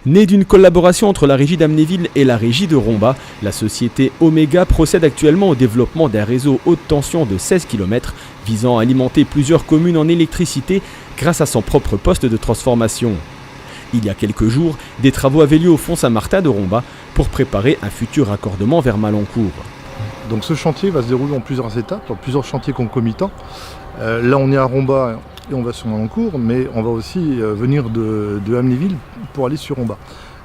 Née d'une collaboration entre la régie d'Amnéville et la régie de Romba, la société Omega procède actuellement au développement d'un réseau haute tension de 16 km visant à alimenter plusieurs communes en électricité grâce à son propre poste de transformation. Il y a quelques jours, des travaux avaient lieu au fond Saint-Martin de Romba pour préparer un futur raccordement vers Malancourt. Donc ce chantier va se dérouler en plusieurs étapes, en plusieurs chantiers concomitants. Là on est à Romba et on va sur Malancourt, mais on va aussi venir de Amnéville pour aller sur Romba.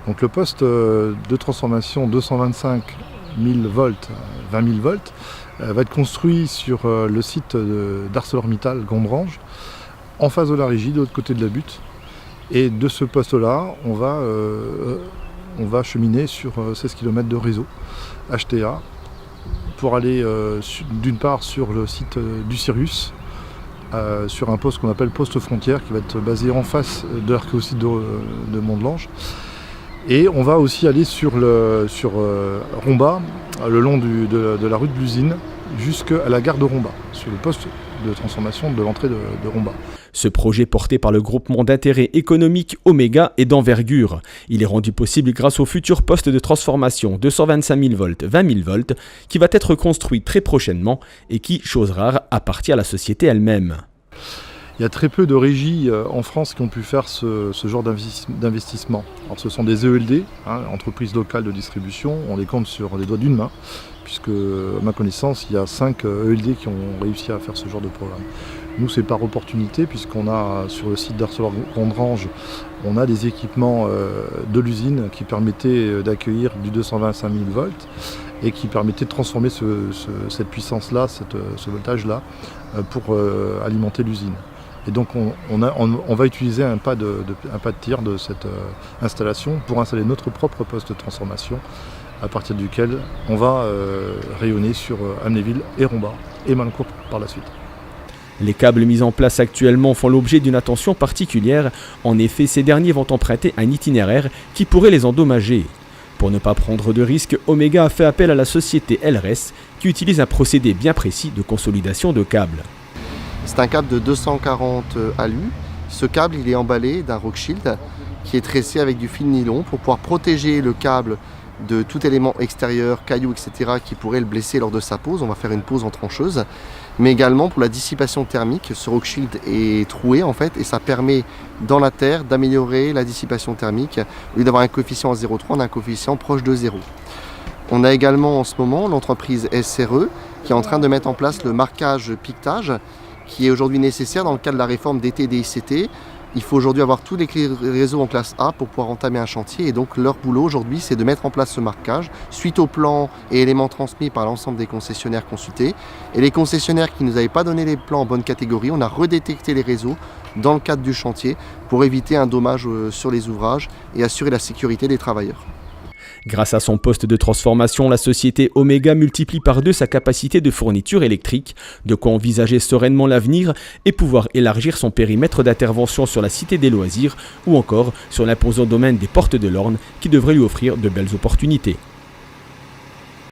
Donc le poste de transformation 225 000 volts, 20 000 volts, va être construit sur le site d'ArcelorMittal Gondrange, en face de la régie, de l'autre côté de la butte. Et de ce poste-là, on va cheminer sur 16 km de réseau HTA pour aller d'une part sur le site du Sirius, sur un poste qu'on appelle poste frontière qui va être basé en face de l'archéosite de Mont-de-Lange. Et on va aussi aller sur Romba, le long de la rue de l'usine, jusqu'à la gare de Romba, sur le poste de transformation de l'entrée de Romba. Ce projet porté par le groupement d'intérêt économique Omega est d'envergure. Il est rendu possible grâce au futur poste de transformation 225 000 volts, 20 000 volts, qui va être construit très prochainement et qui, chose rare, appartient à la société elle-même. Il y a très peu de régies en France qui ont pu faire ce genre d'investissement. Alors ce sont des ELD, entreprises locales de distribution, on les compte sur les doigts d'une main, puisque à ma connaissance, il y a 5 ELD qui ont réussi à faire ce genre de programme. Nous, c'est par opportunité, puisqu'on a sur le site d'Arcelor-Gondrange, on a des équipements de l'usine qui permettaient d'accueillir du 225 000 volts et qui permettaient de transformer cette puissance-là, ce voltage-là, pour alimenter l'usine. Et donc on va utiliser un pas de tir de cette installation pour installer notre propre poste de transformation, à partir duquel on va rayonner sur Amnéville et Romba et Malancourt par la suite. Les câbles mis en place actuellement font l'objet d'une attention particulière. En effet, ces derniers vont emprunter un itinéraire qui pourrait les endommager. Pour ne pas prendre de risques, Omega a fait appel à la société LRS qui utilise un procédé bien précis de consolidation de câbles. C'est un câble de 240 ALU. Ce câble il est emballé d'un Rockshield qui est tressé avec du fil nylon pour pouvoir protéger le câble de tout élément extérieur, cailloux, etc. qui pourrait le blesser lors de sa pose. On va faire une pose en trancheuse. Mais également pour la dissipation thermique, ce Rockshield est troué en fait et ça permet dans la terre d'améliorer la dissipation thermique. Au lieu d'avoir un coefficient à 0,3, on a un coefficient proche de 0. On a également en ce moment l'entreprise SRE qui est en train de mettre en place le marquage piquetage qui est aujourd'hui nécessaire dans le cadre de la réforme DT-DICT. Il faut aujourd'hui avoir tous les réseaux en classe A pour pouvoir entamer un chantier et donc leur boulot aujourd'hui c'est de mettre en place ce marquage suite aux plans et éléments transmis par l'ensemble des concessionnaires consultés. Et les concessionnaires qui ne nous avaient pas donné les plans en bonne catégorie, on a redétecté les réseaux dans le cadre du chantier pour éviter un dommage sur les ouvrages et assurer la sécurité des travailleurs. Grâce à son poste de transformation, la société Omega multiplie par 2 sa capacité de fourniture électrique, de quoi envisager sereinement l'avenir et pouvoir élargir son périmètre d'intervention sur la cité des loisirs ou encore sur l'imposant domaine des portes de l'Orne qui devrait lui offrir de belles opportunités.